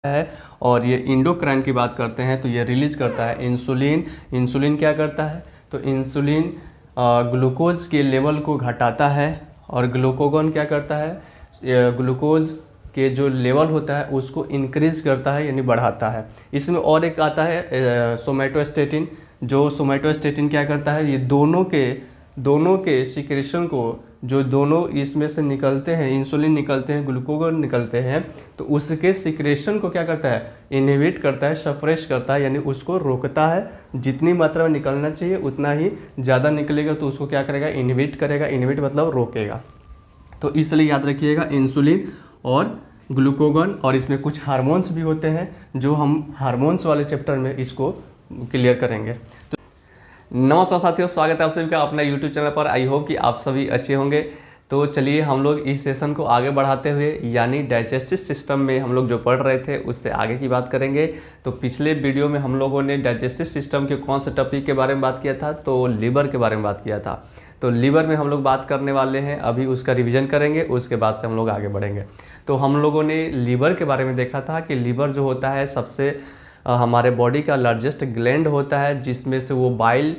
है। और ये इंडोक्राइन की बात करते हैं तो ये रिलीज करता है इंसुलिन। इंसुलिन क्या करता है? तो इंसुलिन ग्लूकोज के लेवल को घटाता है। और ग्लूकोगन क्या करता है? ग्लूकोज के जो लेवल होता है उसको इंक्रीज करता है, यानी बढ़ाता है। इसमें और एक आता है सोमैटोस्टेटिन। जो सोमैटोस्टेटिन क्या करता है? ये दोनों के सिक्रेशन को, जो दोनों इसमें से निकलते हैं, इंसुलिन निकलते हैं, ग्लूकोगन निकलते हैं, तो उसके सिक्रेशन को क्या करता है? इनहिबिट करता है, सप्रेस करता है, यानी उसको रोकता है। जितनी मात्रा में निकलना चाहिए उतना ही ज़्यादा निकलेगा तो उसको क्या करेगा? इनहिबिट करेगा। इनहिबिट मतलब रोकेगा। तो इसलिए याद रखिएगा इंसुलिन और ग्लूकोगन। और इसमें कुछ हार्मोन्स भी होते हैं जो हम हार्मोन्स वाले चैप्टर में इसको क्लियर करेंगे। नमस्कार साथियों, स्वागत है आप सभी का अपना YouTube चैनल पर। आई होप कि आप सभी अच्छे होंगे। तो चलिए हम लोग इस सेशन को आगे बढ़ाते हुए, यानी डाइजेस्टिव सिस्टम में हम लोग जो पढ़ रहे थे उससे आगे की बात करेंगे। तो पिछले वीडियो में हम लोगों ने डाइजेस्टिव सिस्टम के कौन से टॉपिक के बारे में बात किया था? तो लीवर के बारे में बात किया था। तो लीवर में हम लोग बात करने वाले हैं, अभी उसका रिविजन करेंगे, उसके बाद से हम लोग आगे बढ़ेंगे। तो हम लोगों ने लीवर के बारे में देखा था कि लीवर जो होता है सबसे हमारे बॉडी का लार्जेस्ट ग्लैंड होता है, जिसमें से वो बाइल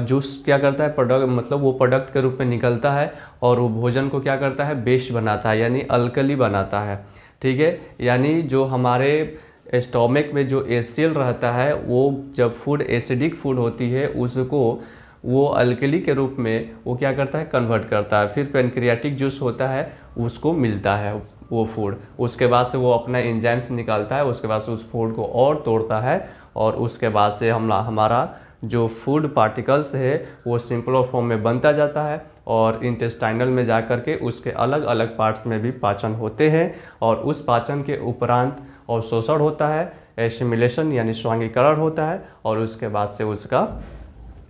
जूस क्या करता है? प्रोडक्ट, मतलब वो प्रोडक्ट के रूप में निकलता है और वो भोजन को क्या करता है? बेस बनाता है, यानी अल्कली बनाता है। ठीक है, यानी जो हमारे स्टोमक में जो एसिड रहता है, वो जब फूड एसिडिक फूड होती है उसको वो अल्कली के रूप में वो क्या करता है? कन्वर्ट करता है। फिर पैनक्रियाटिक जूस होता है, उसको मिलता है वो फूड। उसके बाद से वो अपना एंजाइम्स निकालता है, उसके बाद से उस फूड को और तोड़ता है, और उसके बाद से हमारा जो फूड पार्टिकल्स है वो सिंपल फॉर्म में बनता जाता है, और इंटेस्टाइनल में जा कर के उसके अलग अलग पार्ट्स में भी पाचन होते हैं। और उस पाचन के उपरांत और शोषण होता है, एसिमिलेशन यानी स्वांगीकरण होता है, और उसके बाद से उसका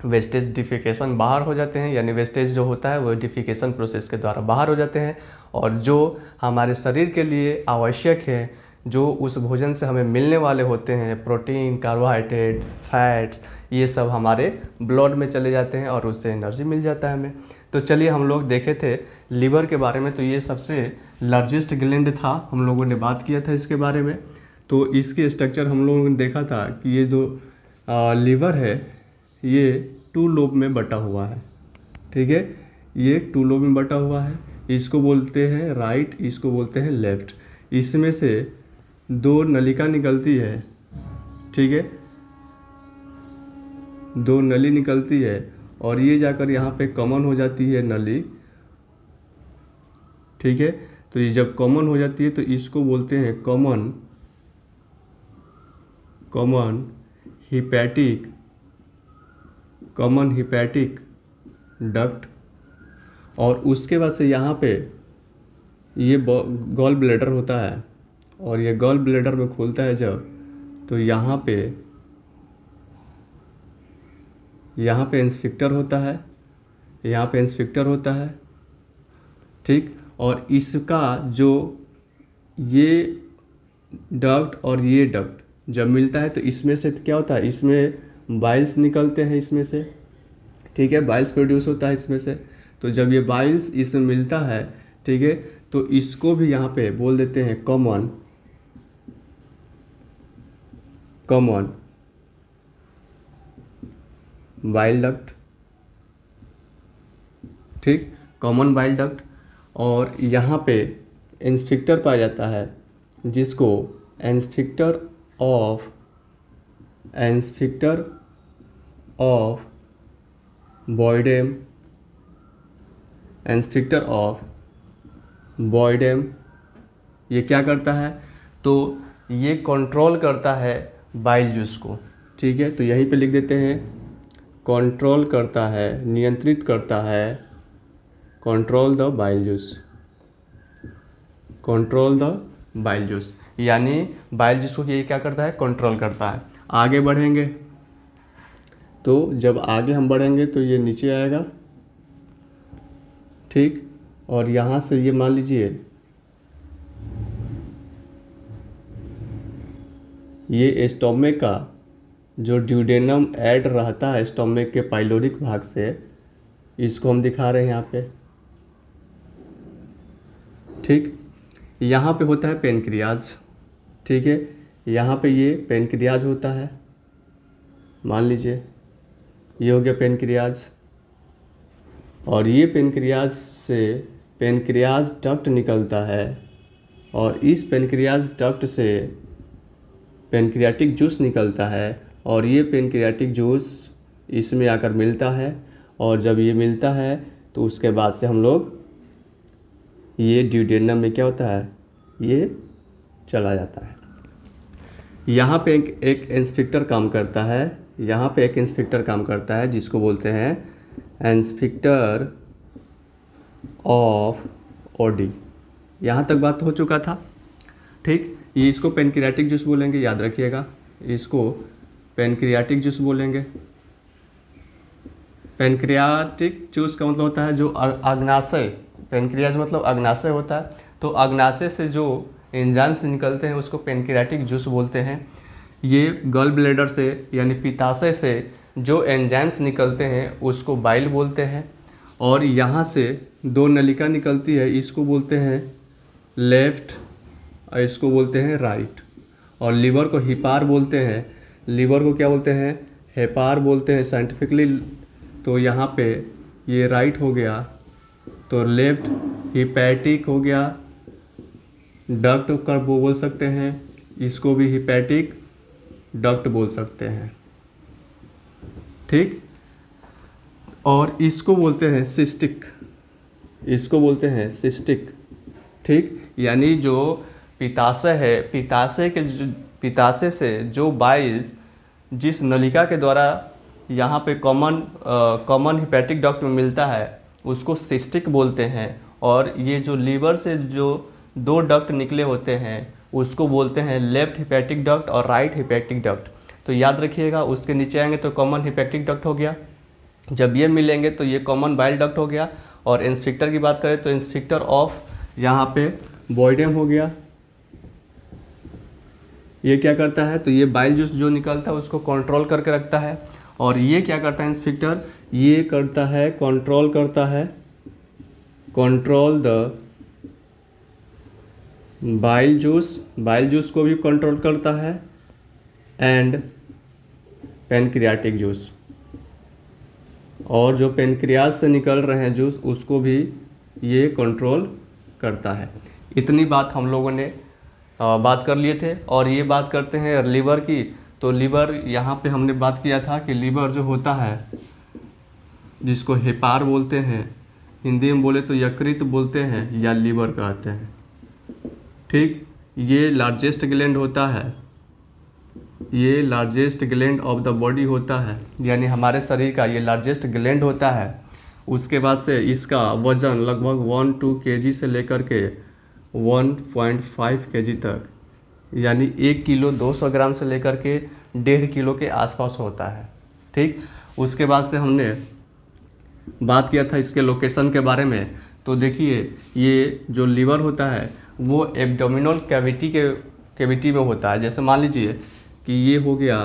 वेस्टेज डिफिकेशन बाहर हो जाते हैं, यानी वेस्टेज जो होता है वो डिफिकेशन प्रोसेस के द्वारा बाहर हो जाते हैं। और जो हमारे शरीर के लिए आवश्यक है, जो उस भोजन से हमें मिलने वाले होते हैं, प्रोटीन, कार्बोहाइड्रेट, फैट्स, ये सब हमारे ब्लड में चले जाते हैं और उससे एनर्जी मिल जाता है हमें। तो चलिए हम लोग देखे थे लीवर के बारे में। तो ये सबसे लार्जेस्ट ग्लैंड था, हम लोगों ने बात किया था इसके बारे में। तो इसके स्ट्रक्चर हम लोगों ने देखा था कि ये जो लीवर है ये 2 लोब में बटा हुआ है। ठीक है, ये 2 लोब में बटा हुआ है। इसको बोलते हैं राइट, इसको बोलते हैं लेफ्ट। इसमें से 2 नलिका निकलती है। ठीक है, 2 नली निकलती है, और ये जाकर यहाँ पे कॉमन हो जाती है नली। ठीक है, तो ये जब कॉमन हो जाती है तो इसको बोलते हैं कॉमन हिपैटिक डक्ट। और उसके बाद से यहाँ पे ये गॉल ब्लैडर होता है, और ये गॉल ब्लैडर में खुलता है जब, तो यहाँ पे इंस्फिक्टर होता है, यहाँ पे इंस्फिक्टर होता है। ठीक, और इसका जो ये डक्ट और ये डक्ट जब मिलता है तो इसमें से क्या होता है? इसमें बाइल्स निकलते हैं इसमें से। ठीक है, बाइल्स प्रोड्यूस होता है इसमें से। तो जब ये बाइल्स इसमें मिलता है, ठीक है, तो इसको भी यहाँ पे बोल देते हैं कॉमन बाइल डक्ट। ठीक, कॉमन बाइल डक्ट। और यहाँ पे इंस्फिक्टर पाया जाता है, जिसको इंस्फिक्टर ऑफ बॉयडेम। ये क्या करता है? तो ये कंट्रोल करता है बाइल जूस को। ठीक है, तो यहीं पे लिख देते हैं कंट्रोल करता है, नियंत्रित करता है, कंट्रोल द बाइल जूस, यानी बाइल जूस को ये क्या करता है? कंट्रोल करता है। आगे बढ़ेंगे तो जब आगे हम बढ़ेंगे तो ये नीचे आएगा। ठीक, और यहाँ से ये मान लीजिए ये स्टोमक का जो ड्यूडेनम ऐड रहता है स्टोमक के पाइलोरिक भाग से, इसको हम दिखा रहे हैं यहाँ पे। ठीक, यहाँ पे होता है पेनक्रियाज। ठीक है, यहाँ पे ये पेनक्रियाज होता है, मान लीजिए ये हो गया पेनक्रियाज, और ये पेनक्रियाज से पेनक्रियाज डक्ट निकलता है, और इस पेनक्रियाज डक्ट से पेनक्रियाटिक जूस निकलता है, और ये पेनक्रियाटिक जूस इसमें आकर मिलता है, और जब ये मिलता है तो उसके बाद से हम लोग ये ड्यूडेनम में क्या होता है, ये चला जाता है। यहाँ पे एक इंस्पेक्टर काम करता है, यहाँ पे एक इंस्पेक्टर काम करता है जिसको बोलते हैं इंस्पेक्टर ऑफ ओडी। यहाँ तक बात हो चुका था, ठीक। ये इसको पेनक्रियाटिक जूस बोलेंगे, याद रखिएगा, इसको पेनक्रियाटिक जूस बोलेंगे। पेनक्रियाटिक जूस का मतलब होता है जो अग्नाशय, पेनक्रियाज मतलब अग्नाशय होता है, तो अग्नाशय से जो एंजाइम्स निकलते हैं उसको पेनक्रियाटिक जूस बोलते हैं। ये गॉल ब्लैडर से यानी पित्ताशय से जो एंजाइम्स निकलते हैं उसको बाइल बोलते हैं, और यहाँ से दो नलिका निकलती है, इसको बोलते हैं लेफ्ट और इसको बोलते हैं राइट, और लीवर को हिपार बोलते हैं। लीवर को क्या बोलते हैं, हेपार बोलते हैं साइंटिफिकली। तो यहाँ पे ये राइट हो गया, तो लेफ्ट हिपैटिक हो गया, डक्ट कर बोल सकते हैं, इसको भी हिपैटिक डक्ट बोल सकते हैं, ठीक। और इसको बोलते हैं सिस्टिक, इसको बोलते हैं सिस्टिक, ठीक। यानी जो पित्ताशय है, पित्ताशय से जो बाइल्स जिस नलिका के द्वारा यहाँ पे कॉमन हिपैटिक डक्ट में मिलता है उसको सिस्टिक बोलते हैं, और ये जो लीवर से जो दो डक्ट निकले होते हैं उसको बोलते हैं लेफ्ट हिपैटिक डक्ट और राइट हिपैटिक डक्ट। तो याद रखिएगा, उसके नीचे आएंगे तो कॉमन हिपैटिक डक्ट हो गया, जब ये मिलेंगे तो ये कॉमन बाइल डक्ट हो गया। और इंस्पेक्टर की बात करें तो इंस्पेक्टर ऑफ यहाँ पे बॉयडेम हो गया, ये क्या करता है, तो ये बाइल जूस जो निकलता है उसको कंट्रोल करके रखता है। और ये क्या करता है इंस्पेक्टर, ये करता है कंट्रोल करता है, कंट्रोल द बाइल जूस को भी कंट्रोल करता है, एंड पेनक्रियाटिक जूस, और जो पेनक्रियाज से निकल रहे हैं जूस उसको भी ये कंट्रोल करता है। इतनी बात हम लोगों ने बात कर लिए थे। और ये बात करते हैं लीवर की, तो लीवर यहाँ पे हमने बात किया था कि लीवर जो होता है जिसको हेपार बोलते हैं, हिंदी में बोले तो यकृत बोलते हैं या लीवर कहते हैं, ठीक। ये लार्जेस्ट ग्लैंड होता है, ये largest gland of the body होता है, यानी हमारे शरीर का ये लार्जेस्ट ग्लैंड होता है। उसके बाद से इसका वजन लगभग 1-2 kg से लेकर के 1.5 kg तक, यानी 1 किलो 200 ग्राम से लेकर के 1.5 किलो के आसपास होता है, ठीक। उसके बाद से हमने बात किया था इसके लोकेशन के बारे में। तो देखिए, ये जो लीवर होता है वो एब्डोमिनल कैविटी में होता है। जैसे मान लीजिए कि ये हो गया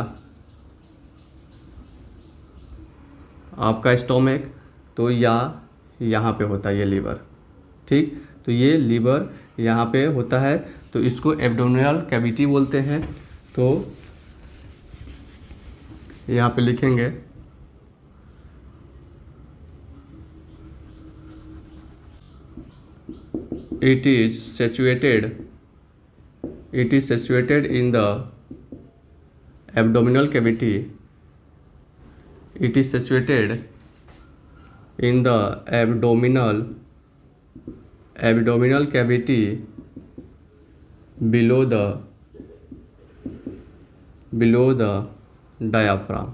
आपका स्टोमक, तो यहाँ पे होता है ये लीवर, ठीक। तो ये लीवर यहाँ पे होता है, तो इसको एब्डोमिनल कैविटी बोलते हैं। तो यहाँ पे लिखेंगे it is situated in the abdominal cavity. It is situated in the abdominal cavity below the diaphragm,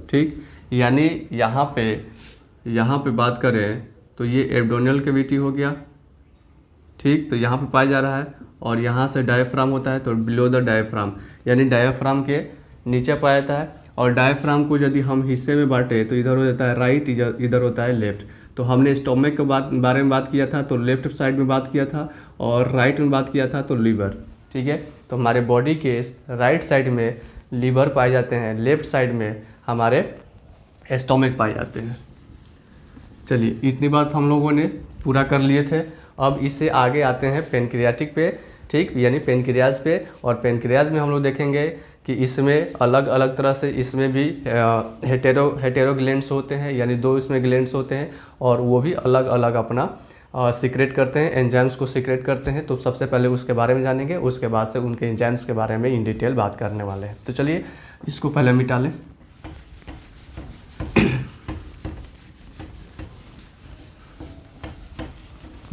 ठीक। यानी यहाँ पे बात करें तो ये एब्डोमिनल कैविटी हो गया, ठीक। तो यहाँ पे पाया जा रहा है, और यहाँ से डायफ्राम होता है, तो बिलो द डायफ्राम यानी डायफ्राम के नीचे पाया जाता है। और डायफ्राम को यदि हम हिस्से में बांटे तो इधर हो जाता है राइट, इधर होता है लेफ्ट। तो हमने स्टोमक के बारे में बात किया था तो लेफ्ट साइड में बात किया था, और राइट में बात किया था तो लीवर, ठीक है। तो हमारे बॉडी के राइट साइड में लीवर पाए जाते हैं, लेफ्ट साइड में हमारे स्टोमक पाए जाते हैं। चलिए, इतनी बात हम लोगों ने पूरा कर लिए थे। अब इससे आगे आते हैं पेनक्रियाटिक पे। ठीक, यानी पेनक्रियाज पे। और पेनक्रियाज में हम लोग देखेंगे कि इसमें अलग अलग तरह से इसमें भी हेटेरो ग्लैंड्स होते हैं, यानी 2 इसमें ग्लैंड्स होते हैं और वो भी अलग अलग अपना सीक्रेट करते हैं, एंजाइम्स को सीक्रेट करते हैं। तो सबसे पहले उसके बारे में जानेंगे, उसके बाद से उनके एंजाइम्स के बारे में इन डिटेल बात करने वाले हैं। तो चलिए इसको पहले मिटा लें।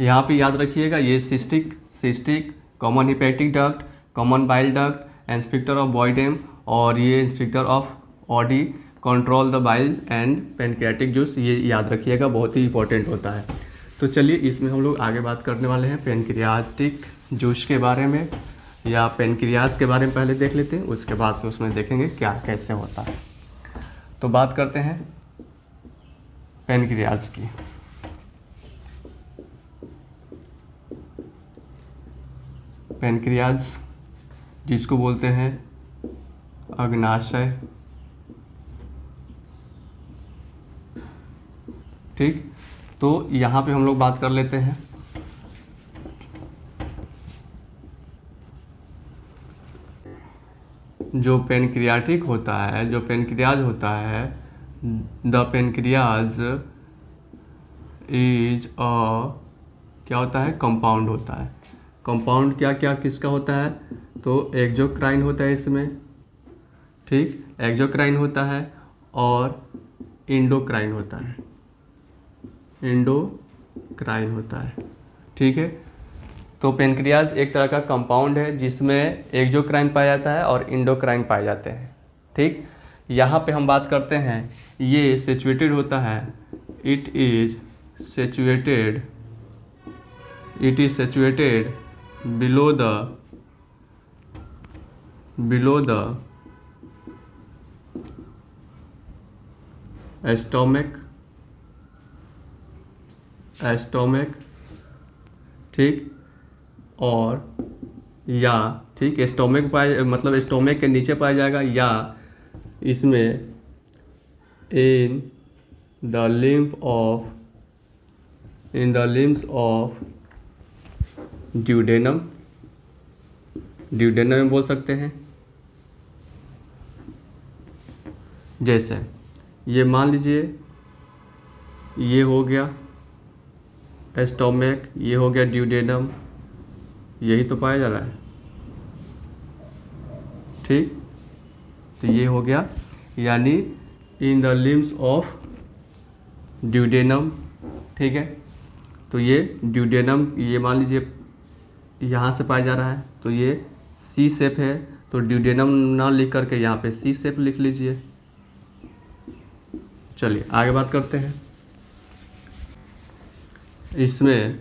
यहाँ पे याद रखिएगा ये cystic, common hepatic duct, common bile duct, sphincter of Boyden और ये sphincter of Oddi control the bile and pancreatic juice, ये याद रखिएगा, बहुत ही इंपॉर्टेंट होता है। तो चलिए इसमें हम लोग आगे बात करने वाले हैं पेनक्रियाटिक जूस के बारे में, या पेनक्रियाज के बारे में पहले देख लेते हैं, उसके बाद से उसमें देखेंगे क्या कैसे होता है। तो बात करते हैं पेनक्रियाज की। पेनक्रियाज जिसको बोलते हैं अग्नाशय, ठीक। तो यहाँ पे हम लोग बात कर लेते हैं जो पेनक्रियाटिक होता है, जो पेनक्रियाज होता है, द पेनक्रियाज इज क्या होता है, कंपाउंड होता है। कंपाउंड क्या क्या किसका होता है, तो एक्सोक्राइन होता है इसमें, ठीक, एक्सोक्राइन होता है और इंडोक्राइन होता है, इंडोक्राइन होता है, ठीक है। तो पेनक्रियाज एक तरह का कंपाउंड है जिसमें एक्सोक्राइन पाया जाता है और इंडोक्राइन पाए जाते हैं, ठीक। यहाँ पे हम बात करते हैं ये सिचुएटेड होता है, it is situated below the stomach, ठीक, और या ठीक स्टोमक पाए मतलब स्टोमक के नीचे पाया जाएगा, या इसमें in the limbs of duodenum में बोल सकते हैं। जैसे ये मान लीजिए ये हो गया स्टोमक, ये हो गया ड्यूडेनम, यही तो पाया जा रहा है, ठीक। तो ये हो गया यानी in the limbs of duodenum, ठीक है। तो ये ड्यूडेनम, ये मान लीजिए यहाँ से पाया जा रहा है, तो ये सी शेप है, तो ड्यूडेनम ना लिख करके यहाँ पे सी शेप लिख लीजिए। चलिए आगे बात करते हैं। इसमें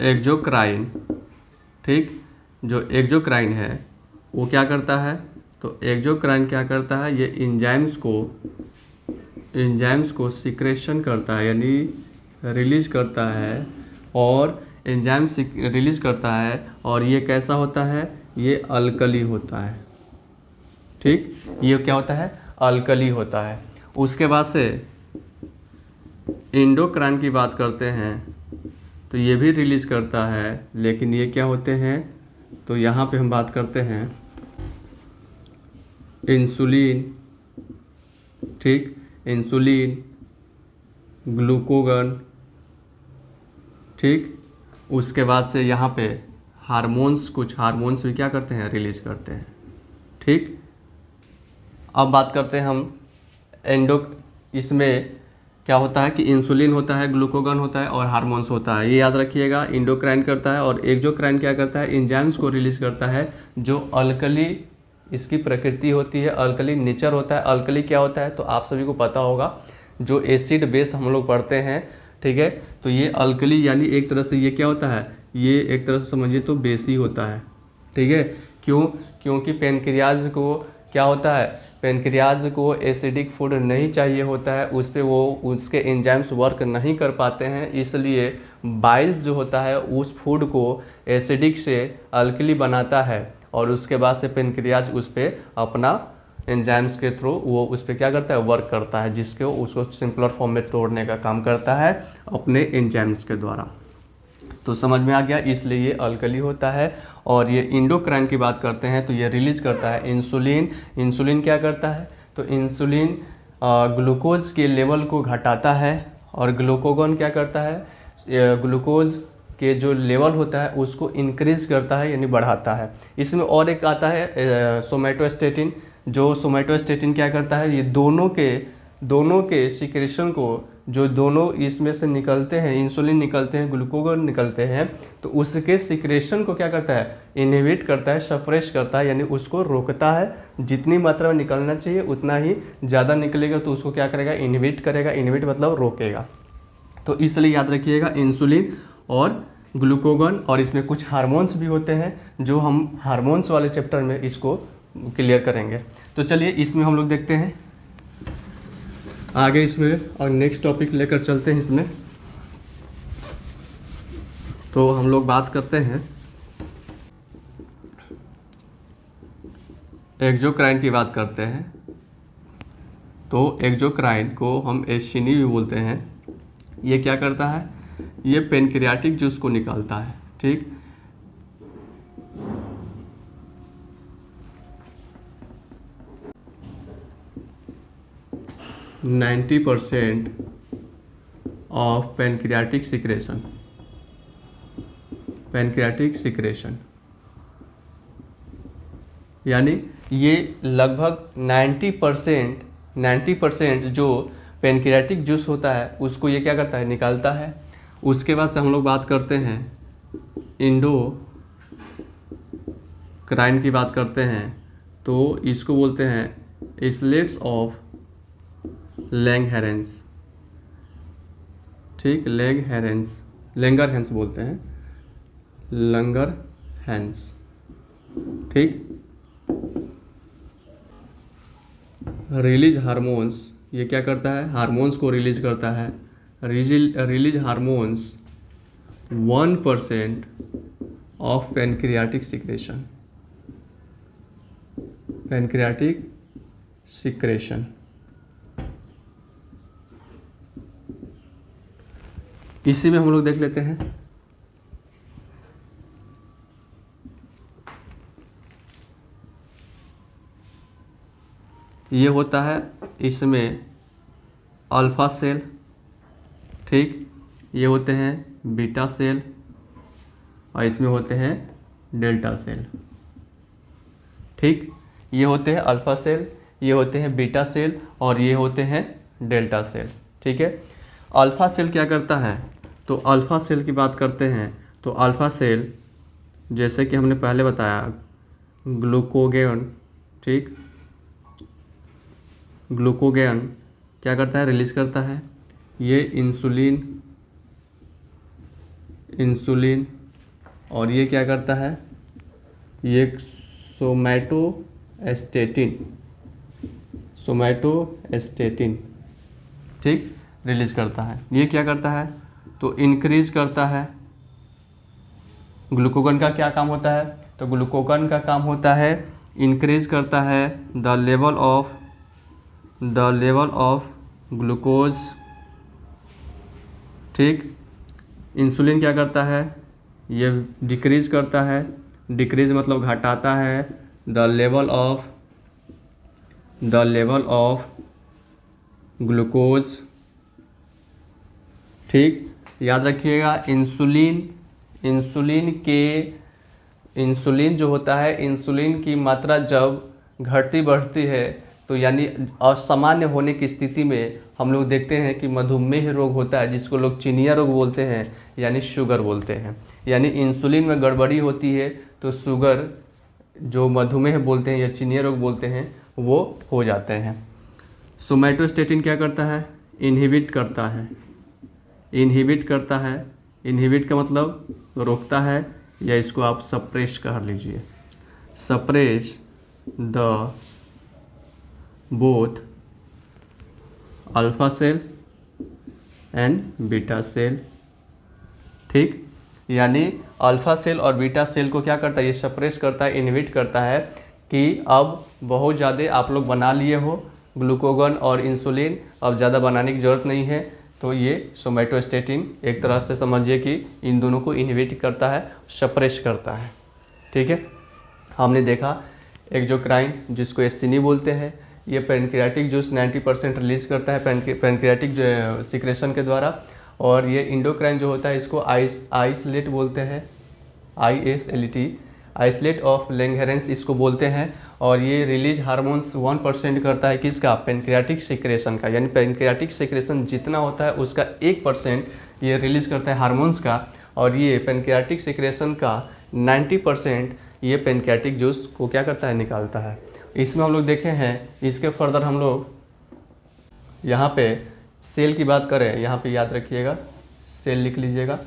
एक्सोक्राइन, ठीक, जो एक्सोक्राइन है वो क्या करता है, तो एक्सोक्राइन क्या करता है, ये एंजाइम्स को सिक्रेशन करता है, यानी रिलीज करता है, और एंजाइम रिलीज करता है, और ये कैसा होता है, ये अल्कली होता है, ठीक, ये क्या होता है, अल्कली होता है। उसके बाद से इंडोक्राइन की बात करते हैं, तो ये भी रिलीज करता है, लेकिन ये क्या होते हैं, तो यहाँ पे हम बात करते हैं इंसुलिन, ठीक, इंसुलिन, ग्लूकोगन, ठीक। उसके बाद से यहाँ पे हार्मोन्स, कुछ हार्मोन्स भी क्या करते हैं, रिलीज करते हैं, ठीक। अब बात करते हैं हम इसमें क्या होता है कि इंसुलिन होता है, ग्लूकोगन होता है और हार्मोन्स होता है, ये याद रखिएगा। इंडोक्राइन करता है और एक्सोक्राइन क्या करता है, एंजाइम्स को रिलीज करता है, जो अल्कली इसकी प्रकृति होती है, अल्कली नेचर होता है। अल्कली क्या होता है, तो आप सभी को पता होगा, जो एसिड बेस हम लोग पढ़ते हैं, ठीक है। तो ये अल्कली यानी एक तरह से ये क्या होता है, ये एक तरह से समझिए तो बेस ही होता है, ठीक है। क्योंकि पेनक्रियाज को क्या होता है, पेनक्रियाज को एसिडिक फूड नहीं चाहिए होता है, उस पर वो उसके एंजाइम्स वर्क नहीं कर पाते हैं, इसलिए बाइल्स जो होता है उस फूड को एसिडिक से अल्कली बनाता है, और उसके बाद से पेनक्रियाज उस पर अपना एंजाइम्स के थ्रू वो उस पर क्या करता है, वर्क करता है, जिसको उसको सिंपलर फॉर्म में तोड़ने का काम करता है अपने एंजाइम्स के द्वारा। तो समझ में आ गया, इसलिए ये अल्कली होता है। और ये इंडोक्राइन की बात करते हैं तो ये रिलीज करता है इंसुलिन। इंसुलिन क्या करता है? तो इंसुलिन ग्लूकोज के लेवल को घटाता है, और ग्लूकोगन क्या करता है? ग्लूकोज के जो लेवल होता है उसको इंक्रीज करता है, यानी बढ़ाता है। इसमें और एक आता है सोमैटोस्टेटिन। जो सोमैटोस्टेटिन क्या करता है? ये दोनों के सिक्रेशन को, जो दोनों इसमें से निकलते हैं, इंसुलिन निकलते हैं, ग्लूकोगन निकलते हैं, तो उसके सिक्रेशन को क्या करता है? इनहिबिट करता है, सप्रेस करता है, यानी उसको रोकता है। जितनी मात्रा में निकलना चाहिए उतना ही ज़्यादा निकलेगा तो उसको क्या करेगा? इनहिबिट करेगा। इनहिबिट मतलब रोकेगा। तो इसलिए याद रखिएगा इंसुलिन और ग्लूकोगन, और इसमें कुछ हार्मोन्स भी होते हैं जो हम हार्मोन्स वाले चैप्टर में इसको क्लियर करेंगे। तो चलिए इसमें हम लोग देखते हैं आगे इसमें, और नेक्स्ट टॉपिक लेकर चलते हैं इसमें। तो हम लोग बात करते हैं एक्सोक्राइन की बात करते हैं। तो एक्सोक्राइन को हम एस्चिनी भी बोलते हैं। ये क्या करता है? ये पेनक्रियाटिक जूस को निकालता है। ठीक, %90 ऑफ पैनक्रियाटिक सिक्रेशन, यानी ये लगभग 90% जो पैनक्रियाटिक जूस होता है उसको ये क्या करता है? निकालता है। उसके बाद से हम लोग बात करते हैं इंडोक्राइन की बात करते हैं। तो इसको बोलते हैं इस्लेट्स ऑफ लैंगरहेंस। ठीक, लैंगरहेंस बोलते हैं, लैंगरहेंस। ठीक, रिलीज हार्मोन्स, ये क्या करता है? हार्मोन्स को रिलीज करता है। Release hormones 1% of pancreatic secretion. इसी में हम लोग देख लेते हैं ये होता है इसमें अल्फा सेल। ठीक, ये होते हैं बीटा सेल, और इसमें होते हैं डेल्टा सेल। ठीक, ये होते हैं अल्फा सेल, ये होते हैं बीटा सेल, और ये होते हैं डेल्टा सेल। ठीक है, अल्फा सेल क्या करता है? तो अल्फा सेल की बात करते हैं तो अल्फा सेल, जैसे कि हमने पहले बताया, ग्लूकोगन। ठीक, ग्लूकोगन क्या करता है? रिलीज करता है। ये इंसुलिन, और ये क्या करता है? ये सोमैटोस्टेटिन। ठीक, रिलीज करता है। ये क्या करता है? तो इंक्रीज करता है। ग्लूकोगन का क्या काम होता है? तो ग्लूकोगन का काम होता है इंक्रीज करता है द लेवल ऑफ ग्लूकोज। ठीक, इंसुलिन क्या करता है? ये डिक्रीज करता है। डिक्रीज मतलब घटाता है द लेवल ऑफ ग्लूकोज। ठीक, याद रखिएगा इंसुलिन जो होता है, इंसुलिन की मात्रा जब घटती बढ़ती है तो यानी असामान्य होने की स्थिति में हम लोग देखते हैं कि मधुमेह रोग होता है, जिसको लोग चिनिया रोग बोलते हैं, यानी शुगर बोलते हैं। यानी इंसुलिन में गड़बड़ी होती है तो शुगर, जो मधुमेह बोलते हैं या चिनिया रोग बोलते हैं, वो हो जाते हैं। सोमैटोस्टेटिन क्या करता है? इनहिबिट करता है। इनहिबिट का मतलब रोकता है, या इसको आप सप्रेस कह लीजिए। Suppress the both alpha cell and beta cell. ठीक, यानी अल्फा सेल और बीटा सेल को क्या करता है? ये सप्रेस करता है, इनहिबिट करता है कि अब बहुत ज़्यादा आप लोग बना लिए हो ग्लूकोगन और इंसुलिन, अब ज़्यादा बनाने की ज़रूरत नहीं है, तो ये सोमैटोस्टेटिन एक तरह से समझिए कि इन दोनों को इनहिबिट करता है, सप्रेस करता है। ठीक है, हमने देखा एक जो क्राइन जिसको एस्सिनी बोलते हैं, ये पैनक्रियाटिक जूस 90% रिलीज करता है पैनक्रियाटिक जो सिक्रेशन के द्वारा। और ये इंडोक्राइन जो होता है इसको आइसलेट बोलते हैं, ISLT, आइसलेट ऑफ लैंगहेरेंस इसको बोलते हैं। और ये रिलीज हार्मोन्स 1% करता है किसका, पैनक्रियाटिक सिक्रेशन का, यानी पैनक्रियाटिक सिक्रेशन जितना होता है उसका 1% ये रिलीज करता है हार्मोन्स का। और ये पैनक्रियाटिक सिक्रेशन का 90% ये पैनक्रियाटिक जूस को क्या करता है, निकालता है। इसमें हम लोग देखे हैं, इसके फर्दर हम लोग यहाँ पे सेल की बात करें, यहाँ पे याद रखिएगा, सेल लिख लीजिएगा।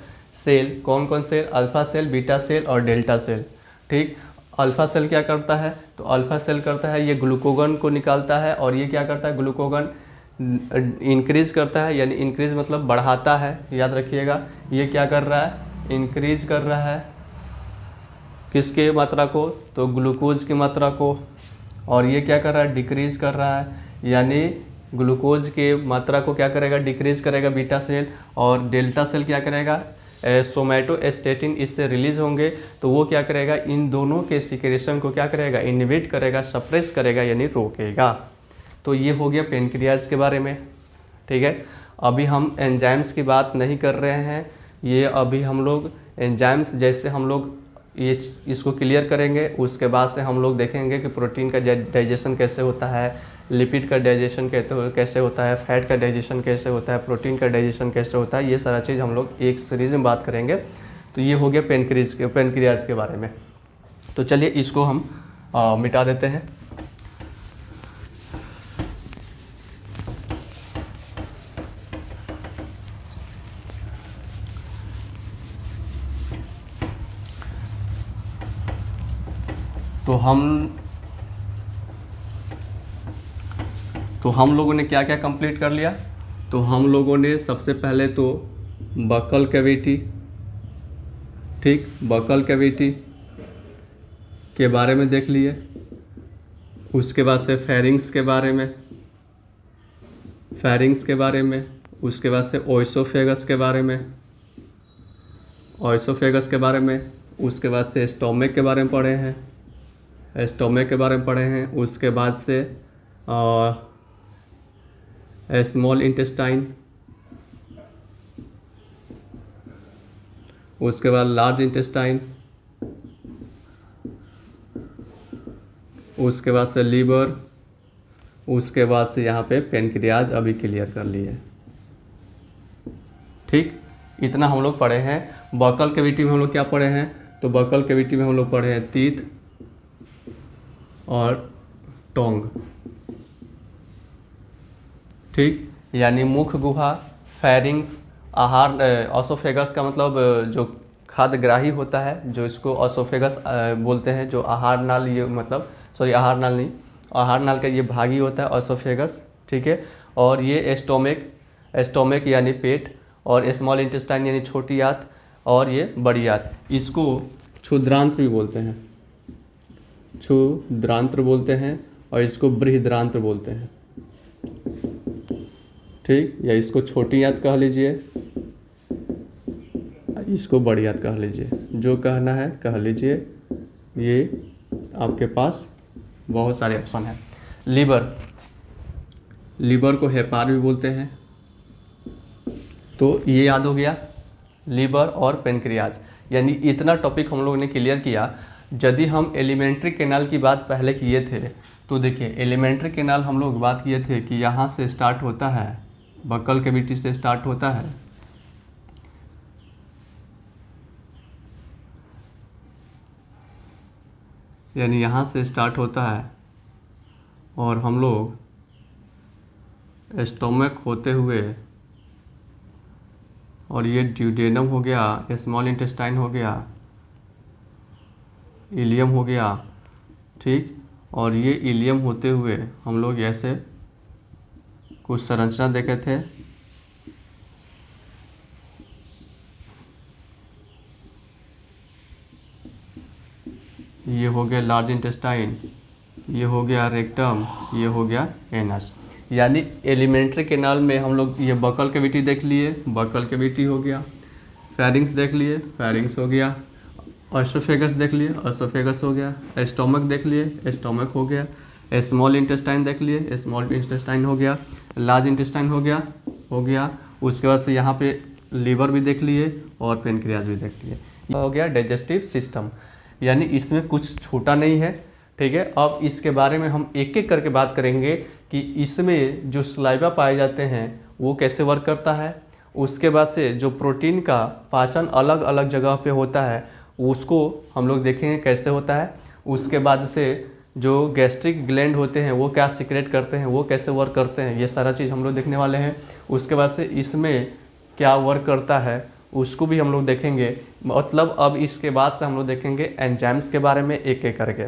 सेल कौन कौन cell, alpha cell, beta cell और डेल्टा सेल। ठीक, अल्फा सेल क्या करता है, तो अल्फा सेल करता है ये ग्लूकोगन को निकालता है। और ये क्या करता है, ग्लूकोगन इंक्रीज करता है, यानी इंक्रीज मतलब बढ़ाता है, याद रखिएगा। ये क्या कर रहा है, इंक्रीज कर रहा है किसके मात्रा को, तो ग्लूकोज की मात्रा को। और ये क्या कर रहा है, डिक्रीज कर रहा है, यानी ग्लूकोज के मात्रा को क्या करेगा, डिक्रीज करेगा बीटा सेल। और डेल्टा सेल क्या करेगा, सोमैटोस्टेटिन इससे रिलीज होंगे तो वो क्या करेगा, इन दोनों के सिक्रेशन को क्या करेगा, इनहिबिट करेगा, सप्रेस करेगा, यानी रोकेगा। तो ये हो गया पेनक्रियाज के बारे में। ठीक है, अभी हम एंजाइम्स की बात नहीं कर रहे हैं, ये अभी हम लोग एंजाइम्स जैसे हम लोग ये इसको क्लियर करेंगे, उसके बाद से हम लोग देखेंगे कि प्रोटीन का डाइजेशन कैसे होता है, लिपिड का डाइजेशन कैसे होता है, फैट का डाइजेशन कैसे होता है, प्रोटीन का डाइजेशन कैसे होता है, ये सारा चीज़ हम लोग एक सीरीज में बात करेंगे। तो ये हो गया पेनक्रियाज के बारे में। तो चलिए इसको हम मिटा देते हैं। तो हम लोगों ने क्या क्या कंप्लीट कर लिया, तो हम लोगों ने सबसे पहले तो बकल कैविटी, ठीक, बकल कैविटी के बारे में देख लिए। उसके बाद से फेरिंग्स के बारे में, उसके बाद से ओइसोफेगस के बारे में, उसके बाद से स्टोमक के बारे में पढ़े हैं, उसके बाद से स्मॉल इंटेस्टाइन, उसके बाद लार्ज इंटेस्टाइन, उसके बाद से लीवर, उसके बाद से यहाँ पे पेनक्रियाज अभी क्लियर कर लिए। ठीक, इतना हम लोग पढ़े हैं। बकल कैविटी में हम लोग क्या पढ़े हैं, तो बकल कैविटी में हम लोग पढ़े हैं तीत और टोंग। ठीक, यानी मुख गुहा, फेरिंग्स, आहार, ऑसोफेगस का मतलब जो खाद्यग्राही होता है, जो इसको ऑसोफेगस बोलते हैं, जो आहार नाल, ये मतलब सॉरी आहार नाल नहीं, आहार नाल का ये भागी होता है ऑसोफेगस। ठीक है, और ये स्टोमक यानी पेट, और स्मॉल इंटेस्टाइन यानी छोटी आंत, और ये बड़ी आंत, इसको क्षुद्रांत्र भी बोलते हैं, क्षुद्रांत्र बोलते हैं, और इसको बृहद्रांत्र बोलते हैं। ठीक, या इसको छोटी आंत कह लीजिए, इसको बड़ी आंत कह लीजिए, जो कहना है कह लीजिए, ये आपके पास बहुत सारे ऑप्शन हैं। लीवर को हेपार भी बोलते हैं। तो ये याद हो गया, लीवर और पेनक्रियाज, यानी इतना टॉपिक हम लोगों ने क्लियर किया। यदि हम एलिमेंट्री कैनाल की बात पहले किए थे, तो देखिए एलिमेंट्री कैनाल हम लोग बात किए थे कि यहाँ से स्टार्ट होता है, बकल कैविटी से स्टार्ट होता है, यानी यहाँ से स्टार्ट होता है, और हम लोग स्टोमक होते हुए, और ये ड्यूडेनम हो गया, स्मॉल इंटेस्टाइन हो गया, इलियम हो गया। ठीक, और ये इलियम होते हुए हम लोग ऐसे कुछ संरचना देखे थे, ये हो गया लार्ज इंटेस्टाइन, ये हो गया रेक्टम, ये हो गया एनस। यानी एलिमेंट्री कैनाल में हम लोग ये बकल कैविटी देख लिए, बकल कैविटी हो गया, फेरिंग्स देख लिए, फेरिंग्स हो गया, एसोफेगस देख लिए, एसोफेगस हो गया, स्टोमक देख लिए, स्टोमक हो गया, स्मॉल इंटेस्टाइन देख लिए, स्मॉल इंटेस्टाइन हो गया, लार्ज इंटेस्टाइन हो गया। उसके बाद से यहाँ पे लीवर भी देख लिए और पेनक्रियाज भी देख लिए। ये हो गया डाइजेस्टिव सिस्टम, यानी इसमें कुछ छूटा नहीं है। ठीक है, अब इसके बारे में हम एक एक करके बात करेंगे कि इसमें जो सलाइवा पाए जाते हैं वो कैसे वर्क करता है। उसके बाद से जो प्रोटीन का पाचन अलग अलग जगह पे होता है उसको हम लोग देखेंगे कैसे होता है। उसके बाद से जो गैस्ट्रिक ग्लैंड होते हैं वो क्या सीक्रेट करते हैं, वो कैसे वर्क करते हैं, ये सारा चीज़ हम लोग देखने वाले हैं। उसके बाद से इसमें क्या वर्क करता है उसको भी हम लोग देखेंगे। मतलब अब इसके बाद से हम लोग देखेंगे एंजाइम्स के बारे में एक एक करके।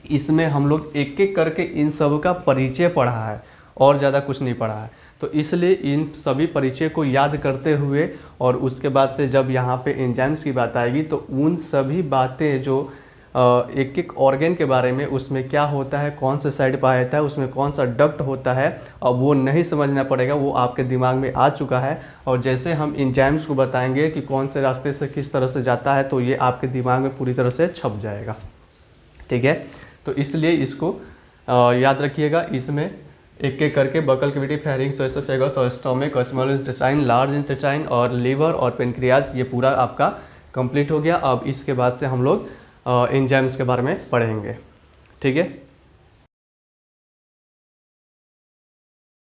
इसमें हम लोग एक एक करके इन सब का परिचय पढ़ा है और ज़्यादा कुछ नहीं पढ़ा है, तो इसलिए इन सभी परिचय को याद करते हुए और उसके बाद से जब यहाँ पे एंजाइम्स की बात आएगी तो उन सभी बातें जो एक एक ऑर्गन के बारे में, उसमें क्या होता है, कौन से साइड पाया जाता है, उसमें कौन सा डक्ट होता है, अब वो नहीं समझना पड़ेगा, वो आपके दिमाग में आ चुका है। और जैसे हम एंजाइम्स को बताएंगे कि कौन से रास्ते से किस तरह से जाता है तो ये आपके दिमाग में पूरी तरह से छप जाएगा। ठीक है, तो इसलिए इसको याद रखिएगा। इसमें एक एक करके बकल कैविटी, फेरिंग्स, एसोफेगस और स्टोमक और स्मॉल इंटेस्टाइन, लार्ज इंटेस्टाइन और लीवर और पेनक्रियाज, ये पूरा आपका कंप्लीट हो गया। अब इसके बाद से हम लोग एंजाइम्स के बारे में पढ़ेंगे। ठीक है।